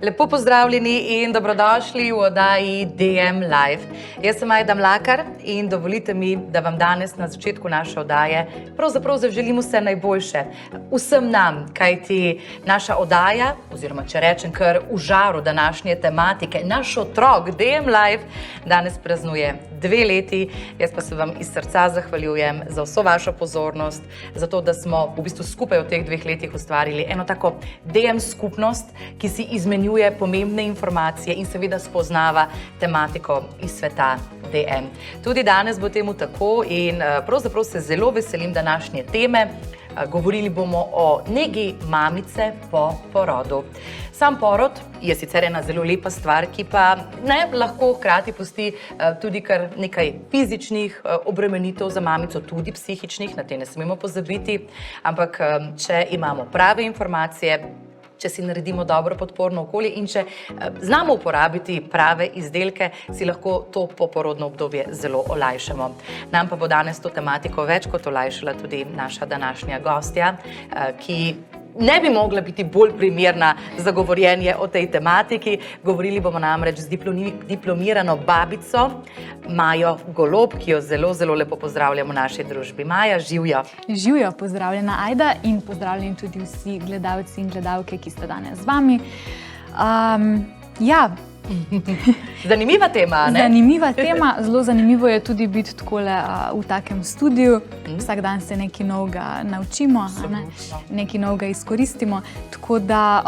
Lepo pozdravljeni in dobrodošli v oddaji DM Live. Jaz sem Ajda Mlakar in dovolite mi, da vam danes na začetku naše oddaje pravzaprav zaželim vse najboljše. Vsem nam, kajti naša oddaja, oziroma če rečem kar v žaru današnje tematike, naš otrok DM Live danes praznuje 2 leti. Jaz pa se vam iz srca zahvaljujem za vso vašo pozornost, za to, da smo v bistvu skupaj v teh 2 letih ustvarili eno tako DM skupnost, ki si izmenjuje pomembne informacije in seveda spoznava tematiko iz sveta DM. Tudi danes bo temu tako in pravzaprav se zelo veselim današnje teme. Govorili bomo o negi mamice po porodu. Sam porod je sicer ena zelo lepa stvar, ki pa lahko hkrati pusti tudi kar nekaj fizičnih obremenitev za mamico, tudi psihičnih, na te ne smemo pozabiti, ampak če imamo prave informacije, če si naredimo dobro podporno okolje in če znamo uporabiti prave izdelke, si lahko to poporodno obdobje zelo olajšamo. Nam pa bo danes to tematiko več kot olajšala tudi naša današnja gostja, ki ne bi mogla biti bolj primerna za govorjenje o tej tematiki. Govorili bomo namreč z diplomirano babico Majo Golob, ki jo zelo, zelo lepo pozdravljamo v naši družbi. Maja, živjo. Živjo, pozdravljena Ajda in pozdravljeni tudi vsi gledalci in gledalke, ki ste danes z vami. Zanimiva tema, ne? Zanimiva tema, zelo zanimivo je tudi biti takole v takem studiu. Vsak dan se nekaj novega naučimo, nekaj novega izkoristimo. Tako da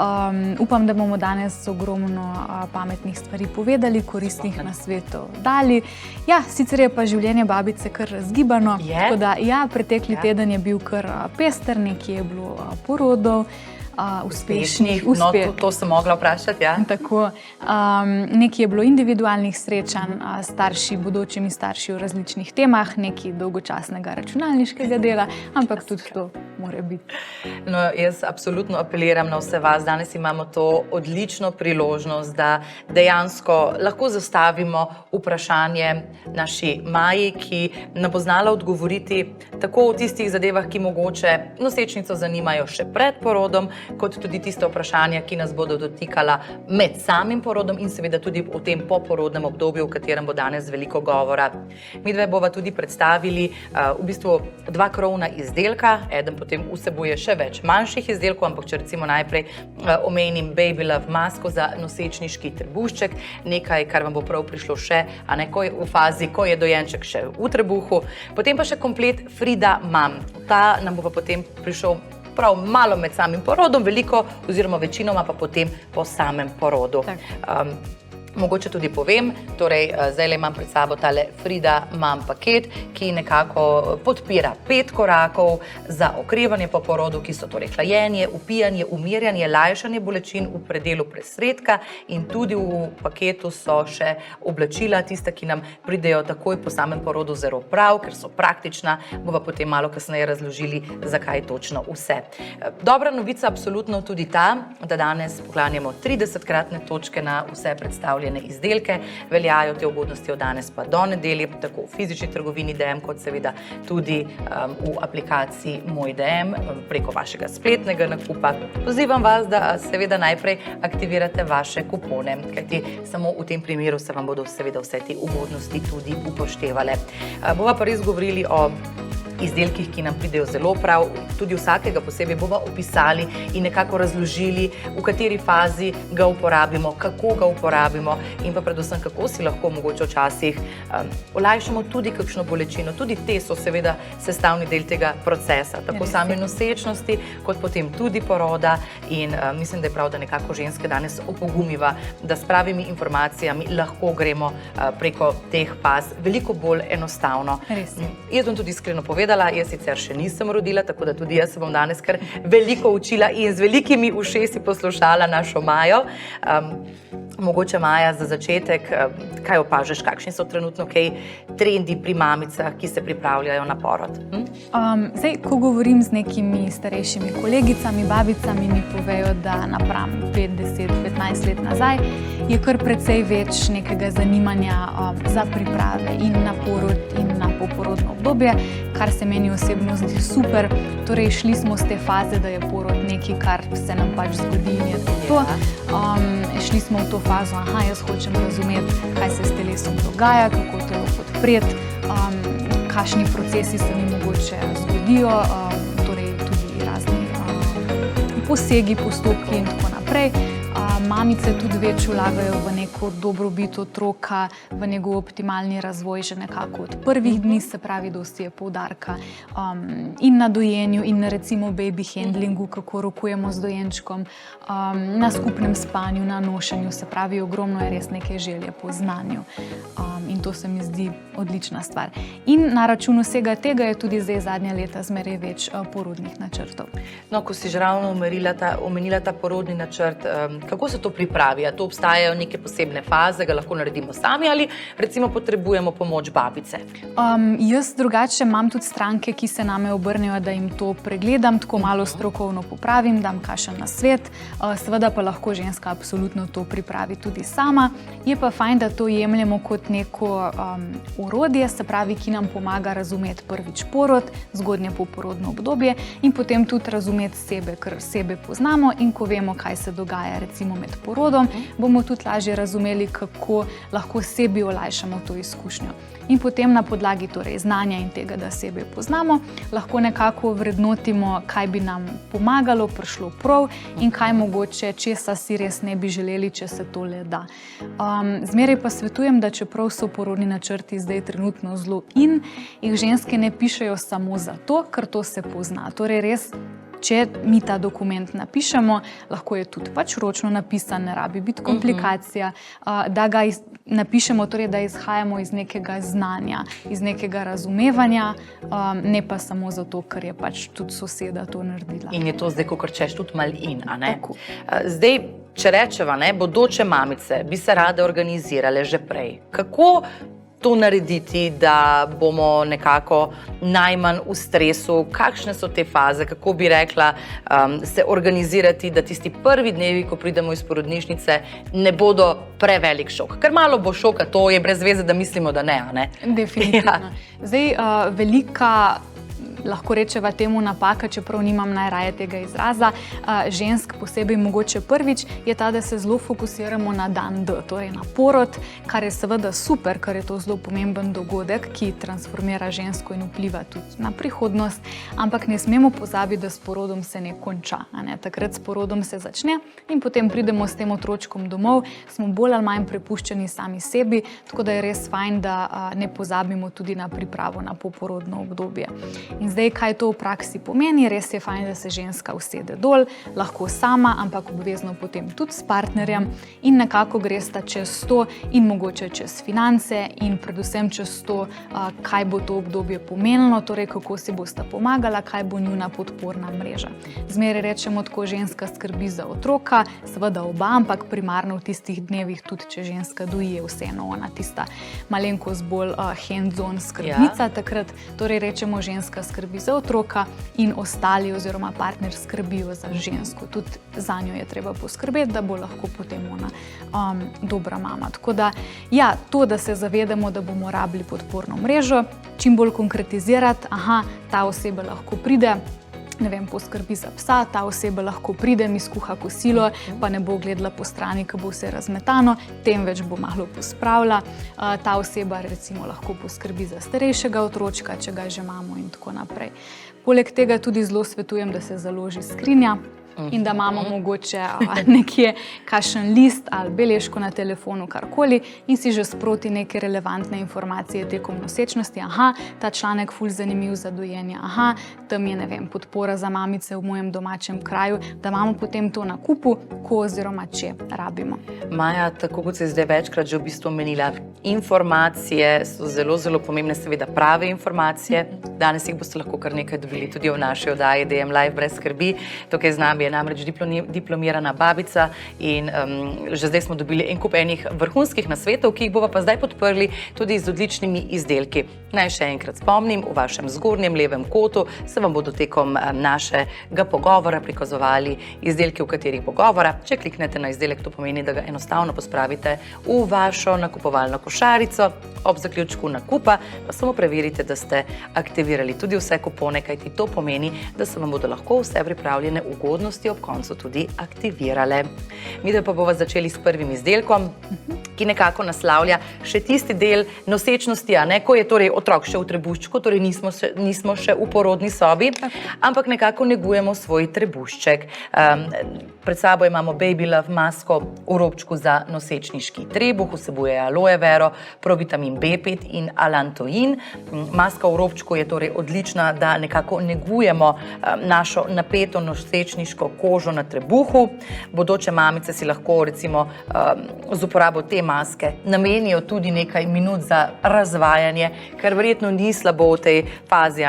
upam, da bomo danes ogromno pametnih stvari povedali, koristnih nasvetov dali. Ja, sicer je pa življenje babice kar razgibano. Tako da pretekli teden je bil kar pester, nekje je bilo porodov. Uspešnih. No, to sem mogla vprašati, ja. Tako. Nekaj je bilo individualnih srečanj, bodočimi starši v različnih temah, nekaj dolgočasnega računalniškega dela, ampak tudi to mora biti. No, jaz absolutno apeliram na vse vas. Danes imamo to odlično priložnost, da dejansko lahko zastavimo vprašanje naši Maji, ki nam bo znala odgovoriti tako v tistih zadevah, ki mogoče nosečnico zanimajo še pred porodom, kot tudi tiste vprašanja, ki nas bodo dotikala med samim porodom in seveda tudi v tem poporodnem obdobju, v katerem bo danes veliko govora. Midve bova tudi predstavili v bistvu 2 krovna izdelka, eden potem vsebuje še več manjših izdelkov, ampak če recimo najprej omenim Baby Love masko za nosečniški trebušček, nekaj, kar vam bo prav prišlo še, v fazi, ko je dojenček še v trebuhu, potem pa še komplet Frida Mam. Ta nam bo pa potem prišel prav malo med samim porodom, veliko oziroma večinoma pa potem po samem porodu. Mogoče tudi povem, torej zdajle imam pred sabo tale Frida Mam paket, ki nekako podpira 5 korakov za okrevanje po porodu, ki so torej hlajenje, upijanje, umirjanje, lajšanje bolečin v predelu presredka in tudi v paketu so še oblačila, tista, ki nam pridejo takoj po samem porodu zelo prav, ker so praktična, bova potem malo kasneje razložili, zakaj točno vse. Dobra novica absolutno tudi ta, da danes poklanjamo 30-kratne točke na vse predstavljene izdelke. Veljajo te ugodnosti od danes pa do nedelje, tako v fizični trgovini DM, kot seveda tudi v aplikaciji Moj DM preko vašega spletnega nakupa. Pozivam vas, da seveda najprej aktivirate vaše kupone, kajti samo v tem primeru se vam bodo seveda vse te ugodnosti tudi upoštevale. Bova pa res govorili o izdelkih, ki nam pridejo zelo prav, tudi vsakega posebej bova opisali in nekako razložili, v kateri fazi ga uporabimo, kako ga uporabimo in pa predvsem, kako si lahko mogoče včasih olajšamo tudi kakšno bolečino. Tudi te so seveda sestavni del tega procesa, tako same nosečnosti, kot potem tudi poroda in mislim, da je prav, da nekako ženske danes opogumiva, da s pravimi informacijami lahko gremo preko teh faz veliko bolj enostavno. Jaz bom tudi iskreno povedala, jaz sicer še nisem rodila, tako da tudi jaz se bom danes kar veliko učila in z velikimi ušesi poslušala našo Majo. Mogoče, Maja, za začetek, kaj opažaš, kakšni so trenutno trendi pri mamicah, ki se pripravljajo na porod? Zdaj, ko govorim z nekimi starejšimi kolegicami, babicami, mi povejo, da napram 5, 10, 15 let nazaj je kar precej več nekega zanimanja za priprave in na porod in na poporodno obdobje, kar se meni osebno zdi super. Torej, šli smo z te faze, da je porod nekaj, kar se nam pač zgodi in je to. Šli smo v to fazo, jaz hočem razumeti, kaj se s telesom dogaja, kako telo podpreti, kakšni procesi se mi mogoče zgodijo, torej tudi razni posegi, postopki in tako naprej. Mamice tudi več vlagajo v neko dobrobit otroka, v njegov optimalni razvoj že nekako od prvih dni, se pravi, dosti je poudarka in na dojenju, in na recimo baby handlingu, kako rokujemo z dojenčkom, na skupnem spanju, na nošenju, se pravi, ogromno je res neke želje po znanju. In to se mi zdi odlična stvar. In na račun vsega tega je tudi zdaj zadnja leta zmeraj več porodnih načrtov. No, ko si že ravno omenila ta porodni načrt, kako se to pripravi? A to obstajajo neke posebne faze, ga lahko naredimo sami ali recimo potrebujemo pomoč babice? Jaz drugače imam tudi stranke, ki se name obrnejo, da jim to pregledam, tako malo strokovno popravim, dam kakšen nasvet, seveda pa lahko ženska absolutno to pripravi tudi sama. Je pa fajn, da to jemljemo kot neko orodje, se pravi, ki nam pomaga razumeti prvič porod, zgodnje poporodno obdobje in potem tudi razumeti sebe, ker sebe poznamo in ko vemo, kaj se dogaja recimo med porodom, bomo tudi lažje razumeli, kako lahko sebi olajšamo to izkušnjo. In potem na podlagi torej znanja in tega, da sebe poznamo, lahko nekako vrednotimo, kaj bi nam pomagalo, prišlo prav in kaj mogoče, česa si res ne bi želeli, če se to le da. Zmeraj pa svetujem, da čeprav so porodni načrti zdaj trenutno zelo in jih ženske ne pišejo samo zato, ker to se pozna. Torej res, če mi ta dokument napišemo, lahko je tudi pač ročno napisan, ne rabi biti komplikacija, da ga napišemo, torej da izhajamo iz nekega znanja, iz nekega razumevanja, ne pa samo zato, ker je pač tudi soseda to naredila. In je to zdaj, ko češ, tudi malo in, a ne? Tako. Zdaj, če rečeva, bodoče mamice bi se rade organizirale že prej. Kako to narediti, da bomo nekako najmanj v stresu? Kakšne so te faze? Kako bi rekla, se organizirati, da tisti prvi dnevi, ko pridemo iz porodnišnice, ne bodo prevelik šok? Ker malo bo šoka, to je brez veze, da mislimo, da ne, a ne? Definitivno. Zdaj, velika, lahko rečeva temu napaka, čeprav nimam najraje tega izraza, žensk posebej mogoče prvič, je ta, da se zelo fokusiramo na dan D, torej na porod, kar je seveda super, ker je to zelo pomemben dogodek, ki transformira žensko in vpliva tudi na prihodnost, ampak ne smemo pozabiti, da s porodom se ne konča. Takrat s porodom se začne in potem pridemo s tem otročkom domov, smo bolj ali manj prepuščeni sami sebi, tako da je res fajn, da ne pozabimo tudi na pripravo na poporodno obdobje. In zdaj, kaj to v praksi pomeni? Res je fajn, da se ženska usede dol, lahko sama, ampak obvezno potem tudi s partnerjem in nekako gresta čez to in mogoče čez finance in predvsem čez to, kaj bo to obdobje pomenilo, torej kako si bosta pomagala, kaj bo njuna podporna mreža. Zmeraj rečemo tako, ženska skrbi za otroka, seveda oba, ampak primarno v tistih dnevih, tudi če ženska doji, je vseeno ona tista malenkost bolj hands-on skrbnica takrat, torej rečemo, ženska skrbi za otroka in ostali oziroma partner skrbijo za žensko. Tudi za njo je treba poskrbeti, da bo lahko potem ona dobra mama. Tako da, ja, to, da se zavedamo, da bomo rabili podporno mrežo, čim bolj konkretizirati, ta oseba lahko pride, ne vem, poskrbi za psa, ta oseba lahko pride, mi skuha kosilo, pa ne bo gledala po strani, ko bo vse razmetano, temveč bo malo pospravila. Ta oseba recimo lahko poskrbi za starejšega otročka, če ga že imamo in tako naprej. Poleg tega tudi zelo svetujem, da se založi skrinja in da imamo mogoče nekje kakšen list ali beležko na telefonu, karkoli, in si že sproti neke relevantne informacije tekom nosečnosti. Ta članek ful zanimiv za dojenje, tam je, ne vem, podpora za mamice v mojem domačem kraju, da imamo potem to na kupu, ko oziroma če rabimo. Maja, tako kot se zdaj večkrat že v bistvu omenila, informacije so zelo, zelo pomembne, seveda prave informacije. Danes jih boste lahko kar nekaj dobili tudi v naši oddaji DM Live brez skrbi. Tukaj z nami je namreč diplomirana babica in že zdaj smo dobili en kup enih vrhunskih nasvetov, ki jih bova pa zdaj podprli tudi z odličnimi izdelki. Naj še enkrat spomnim, v vašem zgornjem levem kotu se vam bodo tekom našega pogovora prikazovali izdelki, v katerih bo govora. Če kliknete na izdelek, to pomeni, da ga enostavno pospravite v vašo nakupovalno košarico. Ob zaključku nakupa pa samo preverite, da ste aktivirali tudi vse kupone, kajti to pomeni, da se vam bodo lahko vse pripravljene ugodnosti ob koncu tudi aktivirale. Mi pa bomo začeli s prvim izdelkom, ki nekako naslavlja še tisti del nosečnosti, ko je torej otrok še v trebuščku, torej nismo še v porodni sobi, ampak nekako negujemo svoj trebušček. Pred sabo imamo Baby Love masko v robčku za nosečniški trebuh, vsebuje aloe vero, provitamin B5 in alantoin. Maska v robčku je torej odlična, da nekako negujemo našo napeto nosečniško kožo na trebuhu. Bodoče mamice si lahko recimo z uporabo te maske namenijo tudi nekaj minut za razvajanje, ker verjetno ni slabo v tej fazi.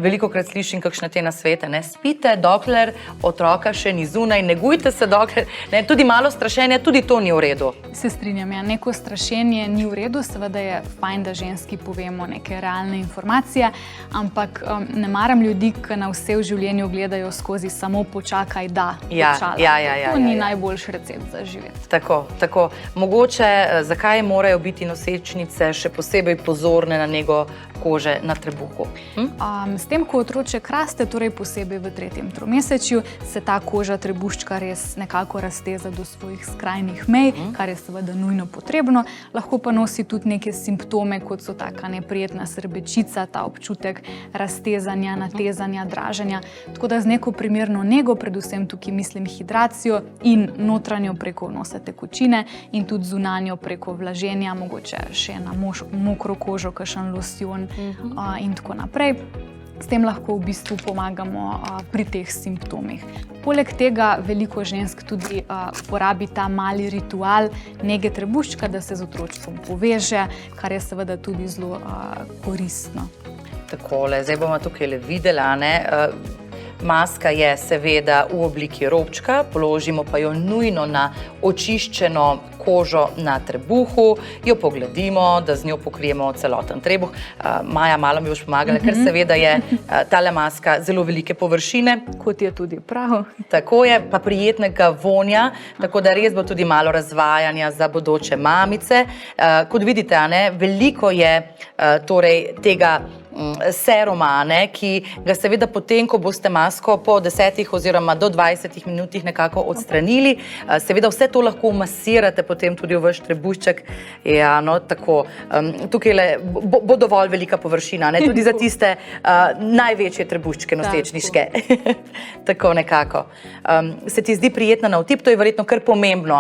Velikokrat slišim kakšne te nasvete, spite, dokler otroka še ni zunaj, negujte se, dokler, tudi malo strašenja, tudi to ni v redu. Se strinjam, neko strašenje ni v redu, seveda je fajn, da ženski povemo neke realne informacije, ampak ne maram ljudi, ki na vse v življenju gledajo skozi samo počakaj, da počala. To ni najboljši recept za živeti. Tako. Mogoče, zakaj morajo biti nosečnice še posebej pozorne na nego kože na trebuhu? S tem, ko otroček raste, torej posebej v 3. tromesečju, se ta koža trebuščka res nekako razteza do svojih skrajnih mej, kar je seveda nujno potrebno. Lahko pa nosi tudi neke simptome, kot so taka neprijetna srbečica, ta občutek raztezanja, natezanja, draženja. Tako da z neko primerno nego, predvsem tukaj mislim hidracijo in notranjo preko vnosa tekočine in tudi zunanjo preko vlaženja, mogoče še na mokro kožo, kakšen losjon in tako naprej. S tem lahko v bistvu pomagamo pri teh simptomih. Poleg tega veliko žensk tudi uporabi ta mali ritual nege trebuščka, da se z otročkom poveže, kar je seveda tudi zelo koristno. Takole, zdaj bomo tukaj videla, Maska je seveda v obliki robčka, položimo pa jo nujno na očiščeno kožo na trebuhu, jo pogladimo, da z njo pokrijemo celoten trebuh. Maja, malo mi boš pomagala, ker seveda je tale maska zelo velike površine. Kot je tudi prav. Tako je, pa prijetnega vonja, tako da res bo tudi malo razvajanja za bodoče mamice. Kot vidite, veliko je torej tega seruma, ki ga seveda potem, ko boste masko po 10 oziroma do 20 minutih nekako odstranili, seveda vse to lahko masirate potem tudi v vaš trebušček. Tako. Tukaj bo dovolj velika površina, tudi za tiste največje trebuščke nosečniške. Tako nekako. Se ti zdi prijetna na vtip? To je verjetno kar pomembno,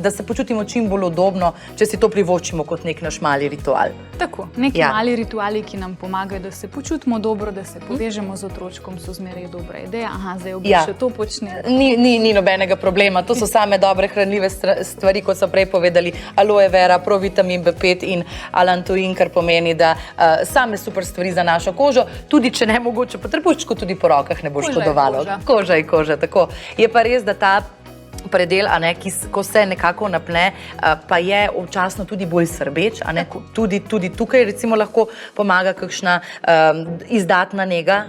da se počutimo čim bolj udobno, če si to privoščimo kot nek naš mali ritual. Tako, neki mali rituali, ki nam pomagajo, da se počutimo dobro, da se povežemo z otročkom, so zmeraj dobra ideja. Zdaj še to počne. Ni nobenega problema, to so same dobre hranljive stvari, kot so prej povedali, aloe vera, provitamin B5 in alantoin, kar pomeni, da same super stvari za našo kožo, tudi če ne mogoče po trebuščku, tudi po rokah ne bo škodovalo. Koža je koža, tako. Je pa res, da ta predel, ko se nekako napne, pa je občasno tudi bolj srbeč, tudi tukaj recimo lahko pomaga kakšna izdatna nega,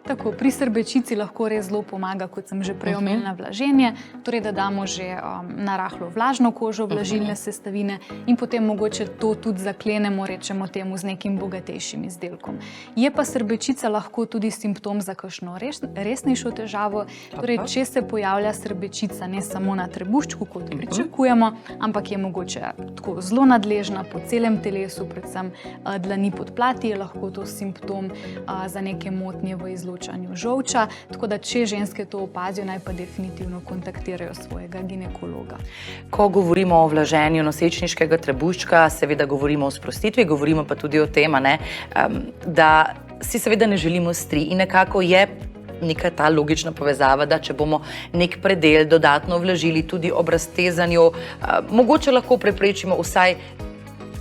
Tako, pri srbečici lahko res zelo pomaga, kot sem že prej omenila, vlaženje, torej da damo že na rahlo vlažno kožo vlažilne sestavine in potem mogoče to tudi zaklenemo, rečemo temu, z nekim bogatejšim izdelkom. Je pa srbečica lahko tudi simptom za kakšno resnejšo težavo, torej če se pojavlja srbečica ne samo na trebuščku, kot pričakujemo, ampak je mogoče tako zelo nadležna po celem telesu, predvsem dlani pod plati, je lahko to simptom za neke motnje v izločanju žolča, tako da če ženske to opazijo, naj pa definitivno kontaktirajo svojega ginekologa. Ko govorimo o vlaženju nosečniškega trebuščka, seveda govorimo o sprostitvi, govorimo pa tudi o tem, da si seveda ne želimo stri in nekako je neka ta logična povezava, da če bomo nek predel dodatno vlažili tudi ob raztezanju, mogoče lahko preprečimo vsaj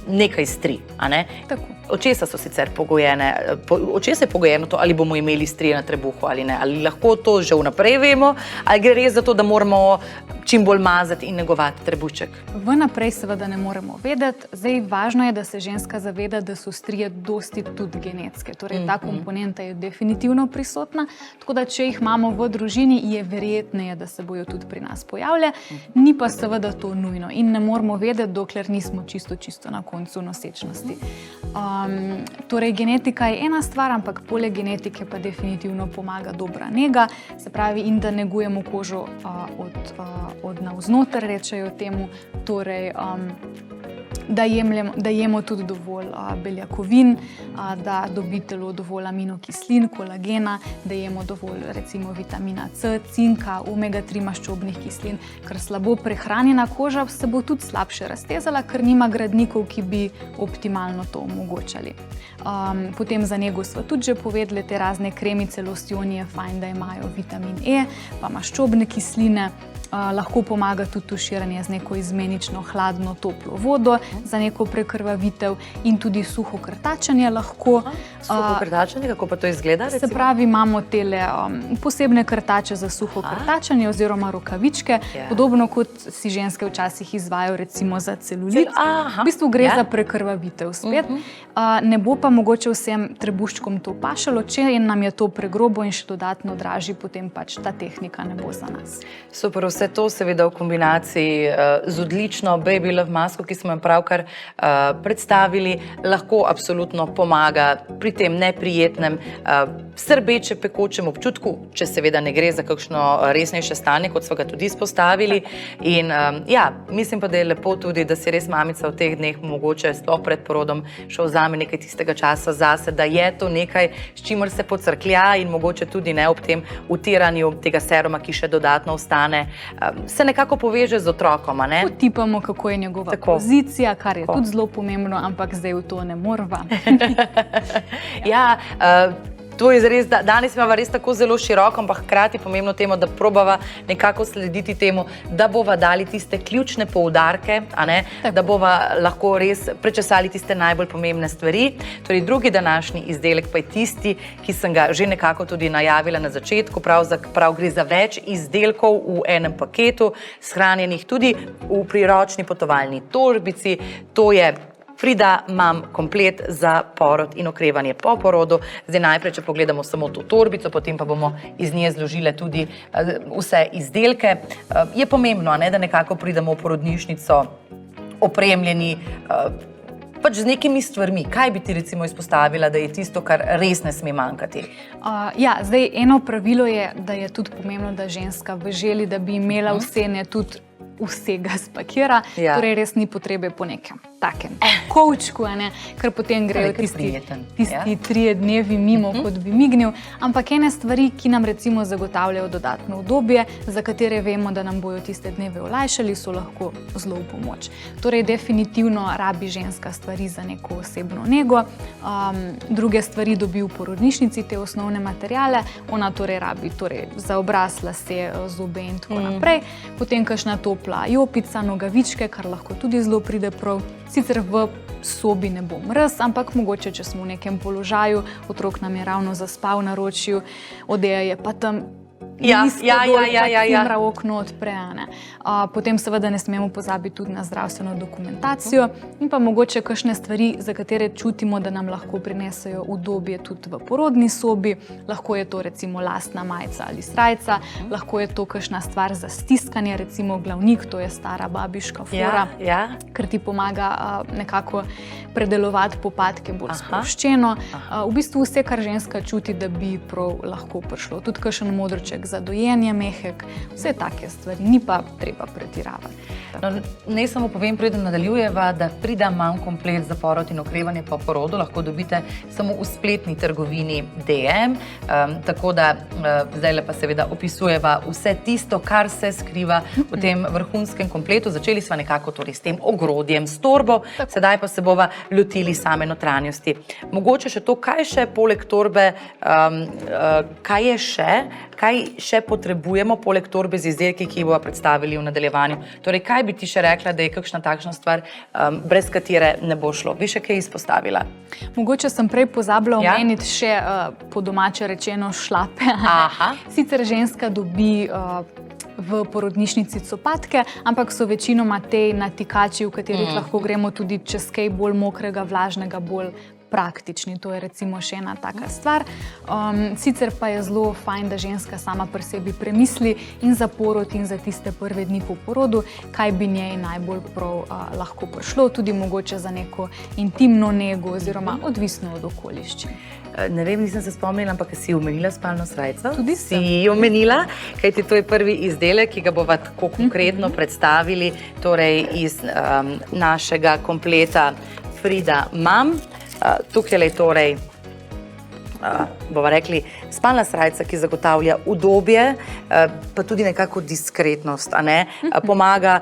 nekaj stri, Tako. Od česa so sicer pogojene, od česa je pogojeno to, ali bomo imeli strije na trebuhu ali ne, ali lahko to že vnaprej vemo, ali gre res za to, da moramo čim bolj mazati in negovati trebušček? Vnaprej seveda ne moremo vedeti. Zdaj, važno je, da se ženska zaveda, da so strije dosti tudi genetske. Torej, ta komponenta je definitivno prisotna, tako da če jih imamo v družini, je verjetneje, da se bojo tudi pri nas pojavile. Ni pa seveda to nujno in ne moramo vedeti, dokler nismo čisto na koncu nosečnosti. Torej, genetika je ena stvar, ampak poleg genetike pa definitivno pomaga dobra nega, se pravi, in da negujemo kožo od navznoter, rečejo temu, torej, da jemo tudi dovolj beljakovin, da dobi telo dovolj aminokislin, kolagena, da jemo dovolj recimo vitamina C, cinka, omega-3 maščobnih kislin, ker slabo prehranjena koža se bo tudi slabše raztezala, ker nima gradnikov, ki bi optimalno to omogočali. Potem za nego sva tudi že povedali, te razne kremice, losjoni je fajn, da imajo vitamin E, pa maščobne kisline. Lahko pomaga tudi tuširanje z neko izmenično hladno, toplo vodo za neko prekrvavitev in tudi suho krtačenje lahko. Suho krtačenje, kako pa to izgleda? Se pravi, imamo tele posebne krtače za suho krtačenje oziroma rokavičke, podobno kot si ženske včasih izvajajo recimo za celulit. V bistvu gre za prekrvavitev spet. Ne bo pa mogoče vsem trebuščkom to pašalo, če nam je to pregrobo in še dodatno dražji, potem pač ta tehnika ne bo za nas. Super, vse to seveda v kombinaciji z odlično Baby Love masko, ki smo jo pravkar predstavili, lahko absolutno pomaga pri tem neprijetnem, srbeče pekočem občutku, če seveda ne gre za kakšno resnejše stanje, kot smo ga tudi izpostavili. In mislim pa, da je lepo tudi, da si res mamica v teh dneh mogoče sploh pred porodom še vzame nekaj tistega časa zase, da je to nekaj, s čimer se pocrklja in mogoče tudi ne ob tem utiranju tega seruma, ki še dodatno ostane, se nekako poveže z otrokom, ne? Potipamo, kako je njegova pozicija, kar je tudi zelo pomembno, ampak zdaj v to ne morva. To je res, danes imamo res tako zelo široko, ampak hkrati pomembno temu, da probava nekako slediti temu, da bova dali tiste ključne poudarke, da bova lahko res prečesali tiste najbolj pomembne stvari. Torej, drugi današnji izdelek pa je tisti, ki sem ga že nekako tudi najavila na začetku, prav gre za več izdelkov v enem paketu, shranjenih tudi v priročni potovalni torbici. To je Frida Mam komplet za porod in okrevanje po porodu. Zdaj najprej, če pogledamo samo to torbico, potem pa bomo iz nje zložile tudi vse izdelke. Je pomembno, da nekako pridemo v porodnišnico opremljeni pač z nekimi stvarmi. Kaj bi ti recimo izpostavila, da je tisto, kar res ne sme manjkati? Zdaj eno pravilo je, da je tudi pomembno, da ženska v želji, da bi imela vse, ne tudi vsega spakira, torej res ni potrebe po nekem takem kovčku, ker potem grejo tisti 3 dnevi mimo, kot bi mignil, ampak ene stvari, ki nam recimo zagotavljajo dodatno udobje, za katere vemo, da nam bojo tiste dneve olajšali, so lahko zelo v pomoč. Torej, definitivno rabi ženska stvari za neko osebno nego, druge stvari dobi v porodnišnici, te osnovne materiale, ona torej rabi za obraz, lase, zobe in tako naprej, potem kakšna topla jopica, nogavičke, kar lahko tudi zelo pride prav. Sicer v sobi ne bo mraz, ampak mogoče, če smo v nekem položaju, otrok nam je ravno zaspal na naročju, Odeja je pa tam cimra okno odpre. Potem seveda ne smemo pozabiti tudi na zdravstveno dokumentacijo in pa mogoče kakšne stvari, za katere čutimo, da nam lahko prinesejo udobje tudi v porodni sobi. Lahko je to recimo lastna majica ali srajca, lahko je to kakšna stvar za stiskanje, recimo glavnik, to je stara babiška fora, ker ti pomaga nekako predelovati popadke bolj sproščeno. V bistvu vse, kar ženska čuti, da bi prav lahko prišlo. Tudi kakšen modrček za dojenje, mehek, vse take stvari, ni pa treba pretiravati. Ne samo povem, preden nadaljujeva, da Frida Mam komplet za porod in okrevanje po porodu lahko dobite samo v spletni trgovini DM, tako da zdajle pa seveda opisujeva vse tisto, kar se skriva v tem vrhunskem kompletu. Začeli sva nekako torej s tem ogrodjem, s torbo, sedaj pa se bova lotili same notranjosti. Mogoče še to, kaj še poleg torbe, kaj še potrebujemo, poleg torbe z izdelki, ki jih bomo predstavili v nadaljevanju? Torej, kaj bi ti še rekla, da je kakšna takšna stvar, brez katere ne bo šlo? Bi še kaj izpostavila? Mogoče sem prej pozabila omeniti še po domače rečeno šlape. Aha. Sicer ženska dobi v porodnišnici copatke, ampak so večinoma te natikači, v katerih lahko gremo tudi čez kaj bolj mokrega, vlažnega, bolj praktični. To je recimo še ena taka stvar. Sicer pa je zelo fajn, da ženska sama pri sebi premisli in za porod in za tiste prve dni po porodu, kaj bi njej najbolj prav lahko prišlo, tudi mogoče za neko intimno nego oziroma odvisno od okoliščin. Ne vem, nisem se spomnila, ampak si omenila spalno srajco? Tudi sem. Si omenila, kajti to je prvi izdelek, ki ga bova tako konkretno predstavili, torej iz našega kompleta Frida Mam. Tukaj je torej, bova rekli, spalna srajca, ki zagotavlja udobje, pa tudi nekako diskretnost, pomaga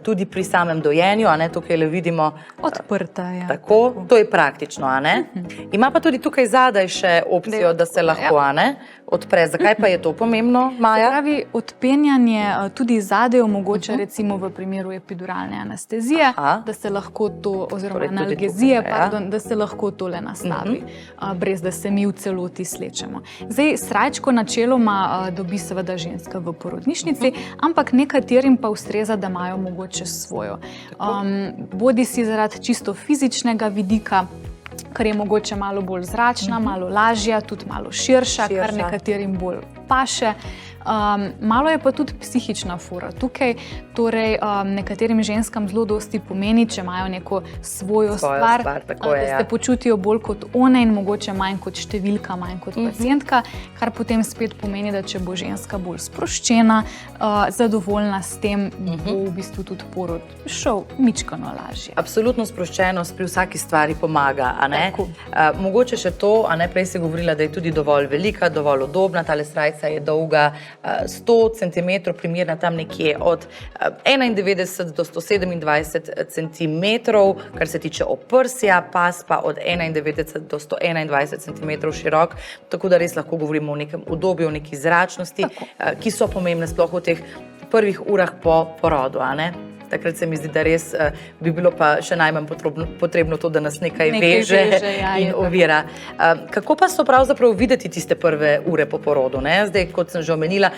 tudi pri samem dojenju, tukaj le vidimo. Odprta je. Tako, to je praktično, Ima pa tudi tukaj zadaj še opcijo, da se lahko, odpre. Zakaj pa je to pomembno, Maja? Se pravi, odpenjanje tudi zadaj omogoča recimo v primeru epiduralne anestezije, da se lahko to, oziroma analgezije, da se lahko tole nastavi, brez da se mi v celoti slečemo. Zdaj, srajčko načeloma dobi seveda ženska v porodnišnici, ampak nekaterim pa ustreza, da imajo mogoče svojo. Bodi si zaradi čisto fizičnega vidika, ker je mogoče malo bolj zračna, malo lažja, tudi malo širša, kar nekaterim bolj paše. Malo je pa tudi psihična fora. Tukaj torej nekaterim ženskam zelo dosti pomeni, če imajo neko svojo stvar, da se počutijo bolj kot one in mogoče manj kot številka, manj kot pacientka, kar potem spet pomeni, da če bo ženska bolj sproščena, zadovoljna s tem, bo v bistvu tudi porod šel mičkano lažje. Absolutno sproščenost pri vsaki stvari pomaga, Mogoče še to, prej si govorila, da je tudi dovolj velika, dovolj udobna, tale srajca je dolga 100 cm, primerna tam nekje od 91 do 127 cm, kar se tiče oprsja, pas pa od 91 do 121 cm širok, tako da res lahko govorimo o nekem udobju, o neki zračnosti, ki so pomembne sploh v teh prvih urah po porodu, Takrat se mi zdi, da res bi bilo pa še najmanj potrebno to, da nas nekaj veže in ovira. Kako pa so pravzaprav videti tiste prve ure po porodu? Zdaj, kot sem že omenila,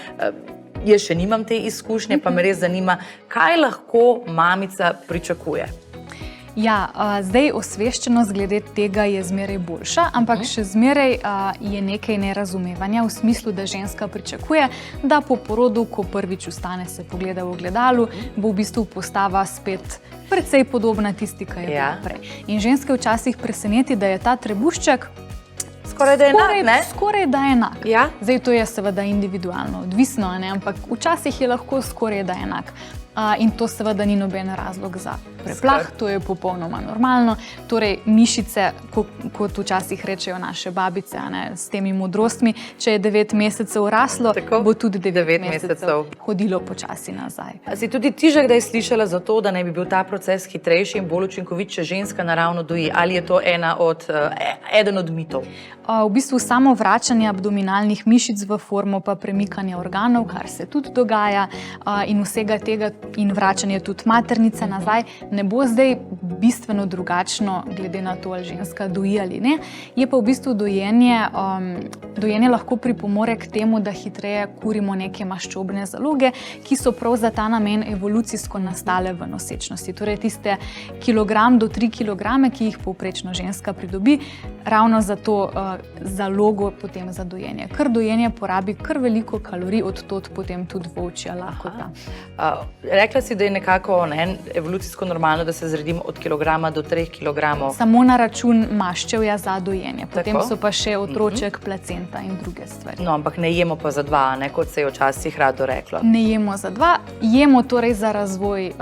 jaz še nimam te izkušnje, pa me res zanima, kaj lahko mamica pričakuje. Ja, zdaj osveščenost glede tega je zmeraj boljša, ampak še zmeraj je nekaj nerazumevanja v smislu, da ženska pričakuje, da po porodu, ko prvič vstane, se pogleda v ogledalu, bo v bistvu postava spet precej podobna tisti, ki je bila prej. In ženske včasih preseneti, da je ta trebušček skoraj da enak. Zdaj, to je seveda individualno odvisno, ampak včasih je lahko skoraj da enak. In to seveda ni noben razlog za preplah, to je popolnoma normalno. Torej, mišice, kot včasih rečejo naše babice, s temi modrostmi, če je 9 mesecev raslo, bo tudi 9 mesecev hodilo počasi nazaj. A si tudi ti že kdaj slišala za to, da naj bi bil ta proces hitrejši in bolj učinkovit, če ženska naravno doji? Ali je to eden od mitov? V bistvu samo vračanje abdominalnih mišic v formo, pa premikanje organov, kar se tudi dogaja, in vsega tega in vračanje tudi maternice nazaj, ne bo zdaj bistveno drugačno, glede na to, ali ženska doji ali ne. Je pa v bistvu dojenje lahko pripomore k temu, da hitreje kurimo neke maščobne zaloge, ki so prav za ta namen evolucijsko nastale v nosečnosti. Torej tiste kilogram do 3 kilograme, ki jih povprečno ženska pridobi, ravno za to zalogo potem za dojenje. Ker dojenje porabi kar veliko kalorij, od tod potem tudi volčja lakota. Rekla si, da je nekako evolucijsko normalno, da se zredimo od kilograma do 3 kilogramov. Samo na račun maščevja za dojenje. Potem so pa še otroček, placenta in druge stvari. No, ampak ne jemo pa za 2, kot se je včasih rado reklo. Ne jemo za 2, jemo torej za razvoj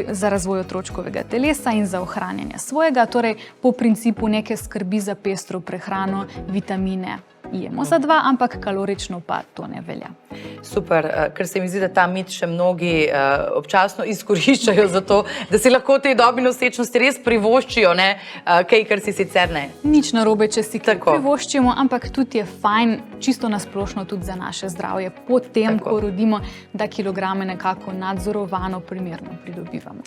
za razvoj otročkovega telesa in za ohranjanje svojega, torej po principu neke skrbi za pestro prehrano, vitamine, jemo za dva, ampak kalorično pa to ne velja. Super, ker se mi zdi, da ta mit še mnogi občasno izkoriščajo za to, da si lahko v tej dobi nosečnosti res privoščijo, kaj, kar si sicer ne. Nič narobe, če si kaj privoščimo, ampak tudi je fajn, čisto nasplošno tudi za naše zdravje, potem, ko rodimo, da kilograme nekako nadzorovano, primerno pridobivamo.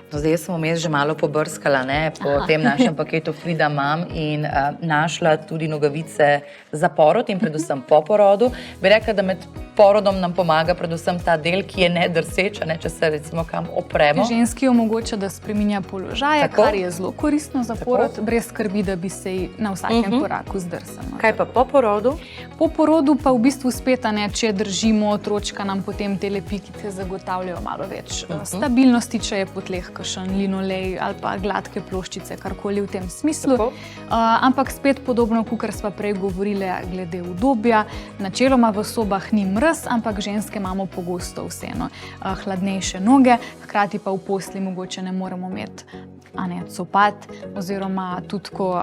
No, zdaj sem vmes že malo pobrskala po tem našem paketu Frida Mam in našla tudi nogavice za porod in predvsem po porodu. Bi rekla, da med porodom nam pomaga predvsem ta del, ki je nedrseč, če se recimo kam opremo. Ženski omogoča, da spreminja položaje, kar je zelo koristno za porod, brez skrbi, da bi se ji na vsakem koraku zdrsalo. Kaj pa po porodu? Po porodu pa v bistvu spet, če držimo otročka, nam potem tele pikice zagotavljajo malo več stabilnosti, če je po tleh kakšen linolej ali pa gladke ploščice, karkoli v tem smislu. Ampak spet podobno, kakor sva prej govorili glede udobja, načeloma v sobah ni mraz, ampak ženske imamo pogosto vseeno hladnejše noge, hkrati pa v posli mogoče ne moremo imeti copat, oziroma tudi, ko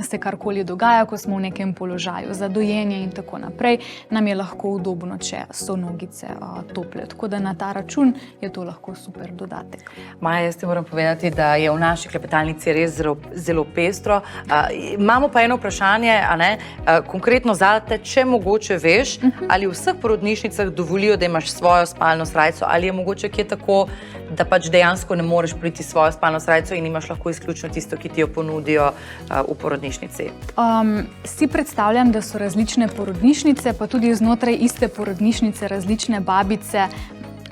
se karkoli dogaja, ko smo v nekem položaju za dojenje in tako naprej, nam je lahko udobno, če so nogice tople. Tako da na ta račun je to lahko super dodatek. Maja, jaz ti moram povedati, da je v naši klepetalnici res zelo pestro. Imamo pa eno vprašanje, konkretno zate, če mogoče veš, ali v vseh porodnišnicah dovolijo, da imaš svojo spalno srajco, ali je mogoče kje tako, da pač dejansko ne moreš priti svojo spalno srajco in imaš lahko izključno tisto, ki ti jo ponudijo v porodnišnici? Si predstavljam, da so različne porodnišnice, pa tudi znotraj iste porodnišnice različne babice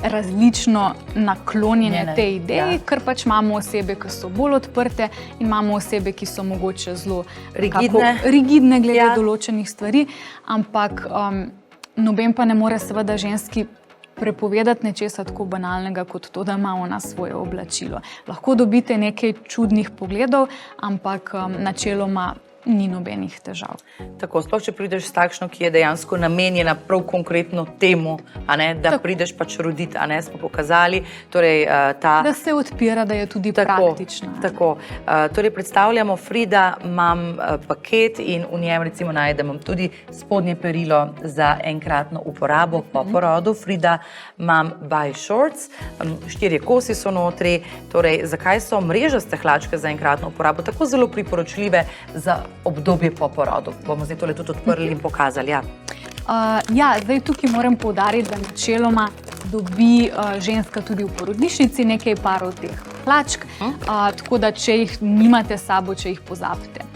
različno naklonjene tej ideji, ker pač imamo osebe, ki so bolj odprte in imamo osebe, ki so mogoče zelo rigidne glede določenih stvari, ampak noben pa ne more seveda ženski prepovedati nečesa tako banalnega, kot to, da ima ona svoje oblačilo. Lahko dobite nekaj čudnih pogledov, ampak načeloma ni nobenih težav. Tako, sploh če prideš s takšno, ki je dejansko namenjena prav konkretno temu, da prideš pač roditi, smo pokazali. Da se odpira, da je tudi praktična. Tako. Torej, predstavljamo Frida Mam paket in v njem recimo najdemo tudi spodnje perilo za enkratno uporabo po porodu. Frida Mam by Shorts. 4 kosi so notri. Torej, zakaj so mrežaste hlačke za enkratno uporabo tako zelo priporočljive za obdobje po porodu? Bomo zdaj tole tudi odprli in pokazali. Zdaj tukaj moram poudariti, da načeloma dobi ženska tudi v porodnišnici nekaj parov teh hlačk, tako da če jih nimate s sabo, če jih pozabite,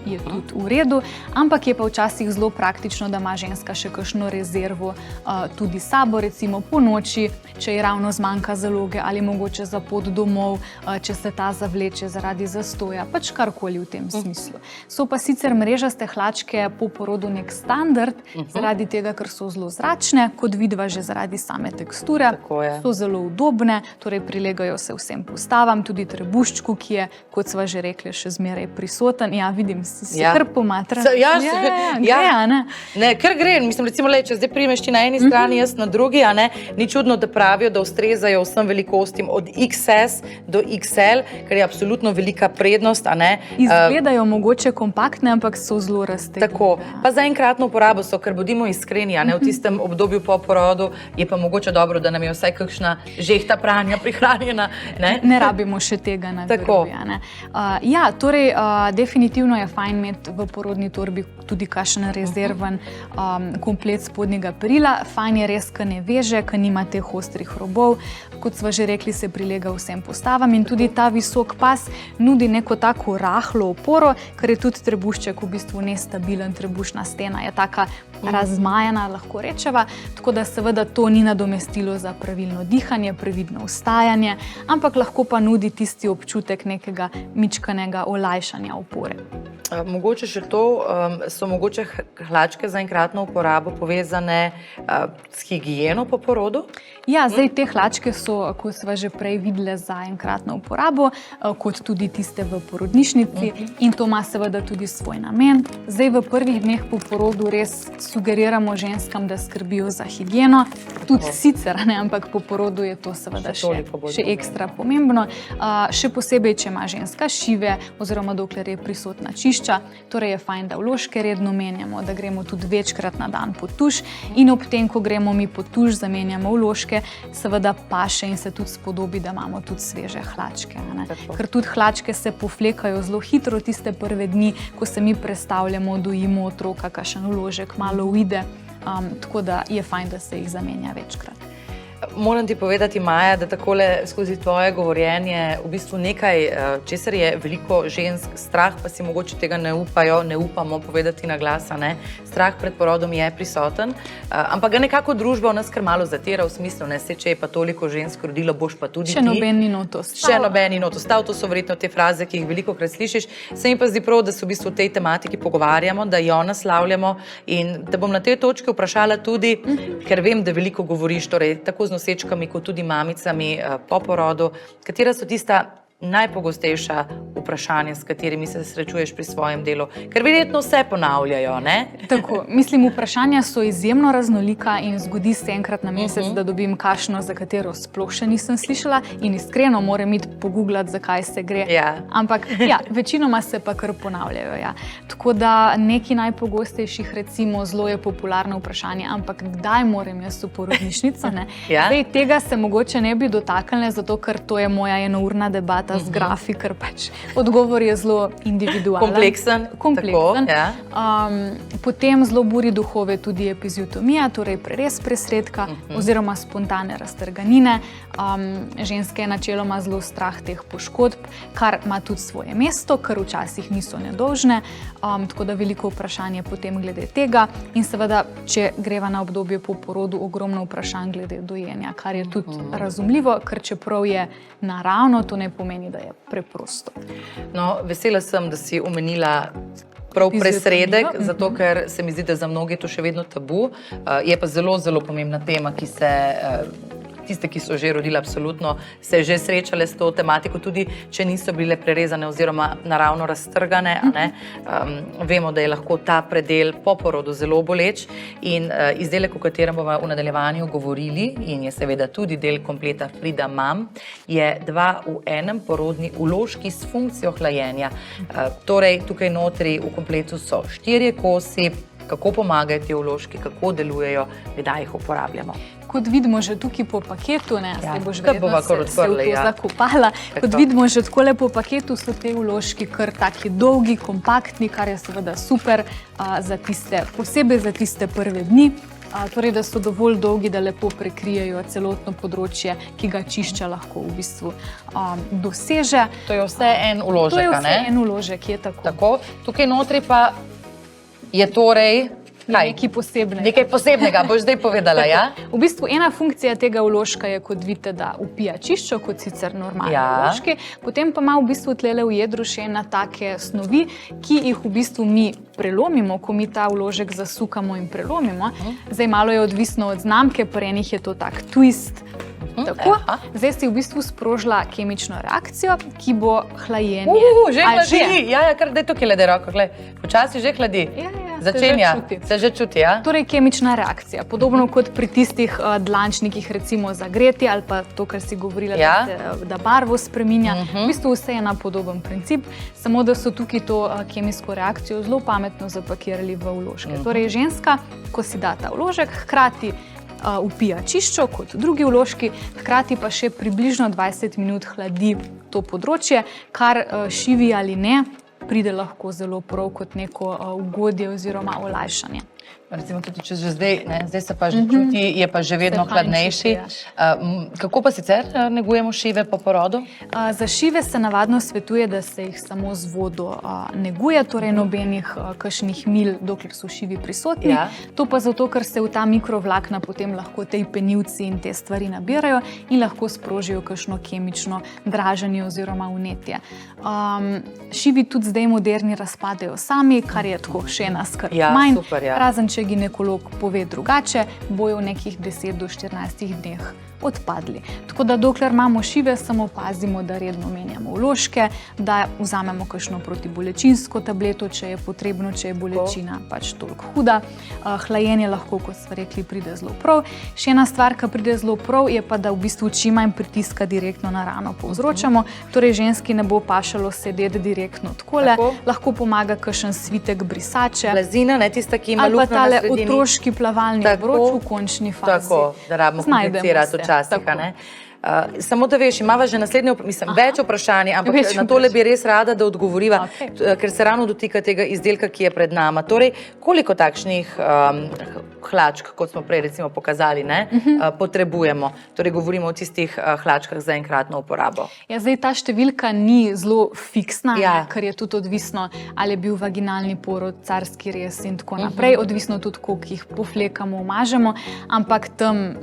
je tudi v redu, ampak je pa včasih zelo praktično, da ima ženska še kakšno rezervo tudi s sabo, recimo po noči, če ji ravno zmanjka zaloge ali mogoče za pot domov, če se ta zavleče zaradi zastoja, pač karkoli v tem smislu. So pa sicer mrežaste hlačke po porodu nek standard, zaradi tega, ker so zelo zračne, kot vidva že zaradi same teksture, so zelo udobne, torej prilegajo se vsem postavam, tudi trebuščku, ki je, kot sva že rekli, še zmeraj prisoten. Vidim, si kar pomatrala. Kar gre. Mislim, recimo, če zdaj primeš ti na eni strani, jaz na drugi, ni čudno, da pravijo, da ustrezajo vsem velikostim od XS do XL, kar je absolutno velika prednost. Izgledajo mogoče kompaktne, ampak so zelo raztegnjene. Tako. Pa za enkratno uporabo so, ker bodimo iskreni, v tistem obdobju po porodu je pa mogoče dobro, da nam je vsaj kakšna žehta pranja prihranjena. Ne rabimo še tega na grbi. Torej, definitivno je fajn imeti v porodni torbi tudi kakšen rezerven komplet spodnjega perila. Fajn je res, ker ne veže, ker nima teh ostrih robov. Kot sva že rekli, se prilega vsem postavam in tudi ta visok pas nudi neko tako rahlo oporo, ker je tudi trebušček v bistvu nestabilen, trebušna stena je taka razmajana, lahko rečeva, tako da seveda to ni nadomestilo za pravilno dihanje, previdno vstajanje, ampak lahko pa nudi tisti občutek nekega mičkanega olajšanja opore. Mogoče še to, so mogoče hlačke za enkratno uporabo povezane s higieno po porodu? Zdaj te hlačke so, kot sva že prej videli, za enkratno uporabo, kot tudi tiste v porodnišnici in to ima seveda tudi svoj namen. Zdaj v prvih dneh po porodu res sugeriramo ženskam, da skrbijo za higieno, tudi sicer, ampak po porodu je to seveda še ekstra pomembno. Še posebej, če ima ženska šive oziroma dokler je prisotna čiščenja, stranišča, torej je fajn, da vložke redno menjamo, da gremo tudi večkrat na dan pod tuš in ob tem, ko gremo mi pod tuš, zamenjamo vložke, seveda paše in se tudi spodobi, da imamo tudi sveže hlačke. Ker tudi hlačke se poflekajo zelo hitro tiste prve dni, ko se mi prestavljamo, dojimo otroka, kakšen vložek malo uide, tako da je fajn, da se jih zamenja večkrat. Moram ti povedati, Maja, da takole skozi tvoje govorjenje v bistvu nekaj, česar je veliko žensk strah, pa si mogoče tega ne upamo povedati na glas, ne? Strah pred porodom je prisoten, ampak ga nekako družba v nas kar malo zatira v smislu, ne, če je pa toliko žensk rodilo, boš pa tudi ti. Še noben ni not ostal. Še noben ni not ostal, to so verjetno te fraze, ki jih velikokrat slišiš. Se mi pa zdi prav, da se v bistvu o tej tematiki pogovarjamo, da jo naslavljamo in da bom na tej točki vprašala tudi, ker vem, da veliko govoriš, torej tako z nosečkami, kot tudi mamicami po porodu. Katera so tista najpogostejša vprašanja, s katerimi se srečuješ pri svojem delu? Ker verjetno vse ponavljajo, ne? Tako, mislim, vprašanja so izjemno raznolika in zgodi se enkrat na mesec, da dobim kakšno, za katero sploh še nisem slišala in iskreno moram iti pogooglati, zakaj se gre. Ja. Ampak ja, večinoma se pa kar ponavljajo. Ja. Tako da neki najpogostejših, recimo, zelo je popularno vprašanje, ampak kdaj moram jaz v porodnišnico? Ja. Zdaj, tega se mogoče ne bi dotaknili, zato ker to je moja enourna debata z grafi, ker pač odgovor je zelo individualen. Kompleksen. Kompleksen. Tako, ja. Potem zelo buri duhove tudi epiziotomija, torej prerez presredka oziroma spontane raztrganine. Ženske je načeloma zelo strah teh poškodb, kar ima tudi svoje mesto, ker včasih niso nedolžne, tako da veliko vprašanje potem glede tega in seveda, če greva na obdobje po porodu, ogromno vprašanj glede dojenja, kar je tudi razumljivo, ker čeprav je naravno, to ne pomeni, da je preprosto. No, vesela sem, da si omenila prav presredek, zato ker se mi zdi, da za mnoge to še vedno tabu. Je pa zelo, zelo pomembna tema, ki se tiste, ki so že rodile, absolutno se že srečale s to tematiko, tudi če niso bile prerezane oziroma naravno raztrgane. Vemo, da je lahko ta predel po porodu zelo boleč in izdelek, o katerem bomo v nadaljevanju govorili in je seveda tudi del kompleta Frida Mam, je 2 v 1 porodni vložki s funkcijo hlajenja. Torej, tukaj notri v kompletu so 4 kosi, kako pomagajo ti vložki, kako delujejo, kdaj jih uporabljamo. Kot vidimo že tukaj po paketu, zdaj boš verjetno se v to zakopala. Kot vidimo že takole po paketu, so te vložki kar taki dolgi, kompaktni, kar je seveda super posebej za tiste prve dni. Torej, da so dovolj dolgi, da lepo prekrijejo celotno področje, ki ga čišča lahko v bistvu doseže. To je vse en vložek, To je vse en vložek, je tako. Tako, tukaj notri pa je torej nekaj posebnega. Nekaj posebnega, boš zdaj povedala, ja? V bistvu ena funkcija tega vložka je, kot vidite, da vpija čiščo, kot sicer normalni vložki. Potem pa ima v bistvu tlele v jedru še ena take snovi, ki jih v bistvu mi prelomimo, ko mi ta vložek zasukamo in prelomimo. Zdaj malo je odvisno od znamke, pri enih je to tak twist. Tako, zdaj si v bistvu sprožila kemično reakcijo, ki bo hlajenje. Že hladi, ja, kar daj tukaj lede roko, počasi že hladi. Začenja, se že čuti, ja? Torej, kemična reakcija, podobno kot pri tistih dlančnikih, recimo zagreti ali pa to, kar si govorila, da barvo spreminja. V bistvu vse je na podoben princip, samo da so tukaj to kemijsko reakcijo zelo pametno zapakirali v vložke. Torej, ženska, ko si da ta vložek, hkrati vpija čiščo kot drugi vložki, hkrati pa še približno 20 minut hladi to področje, kar šivi ali ne, pride lahko zelo prav kot neko ugodje oziroma olajšanje. Recimo tudi, če že zdaj se pa že čuti, je pa že vedno hladnejši. Kako pa sicer negujemo šive po porodu? Za šive se navadno svetuje, da se jih samo z vodo neguje, torej nobenih kakšnih mil, dokler so šivi prisotni. To pa zato, ker se v ta mikrovlakna potem lahko tej penivci in te stvari nabirajo in lahko sprožijo kakšno kemično draženje oziroma vnetje. Šivi tudi zdaj moderni razpadejo sami, kar je tako še ena skrb manj. razen če ginekolog pove drugače, bojo v nekih 10 do 14 dneh odpadli. Tako da dokler imamo šive, samo pazimo, da redno menjamo vložke, da vzamemo kakšno protibolečinsko tableto, če je potrebno, če je bolečina pač toliko huda. Hlajenje lahko, kot smo rekli, pride zelo prav. Še ena stvar, ki pride zelo prav, je pa, da v bistvu čim manj pritiska direktno na rano povzročamo. Torej ženski ne bo pašalo sedeti direktno takole, lahko pomaga kakšen svitek brisače. Blazina, ne tista, ki ima luknjo na sredini. Ali pa tale otroški plavalni obroč v končni fazi. Tako, da rabimo komplicirati včasih. Samo da veš, imava že naslednje, več vprašanj, ampak na tole bi res rada, da odgovoriva, ker se ravno dotika tega izdelka, ki je pred nama. Torej, koliko takšnih hlačk, kot smo prej recimo pokazali, potrebujemo? Torej, govorimo o tistih hlačkah za enkratno uporabo. Ja, zdaj ta številka ni zelo fiksna, ker je tudi odvisno, ali je bil vaginalni porod, carski rez in tako naprej, odvisno tudi, koliko jih poflekamo, umažemo, ampak tam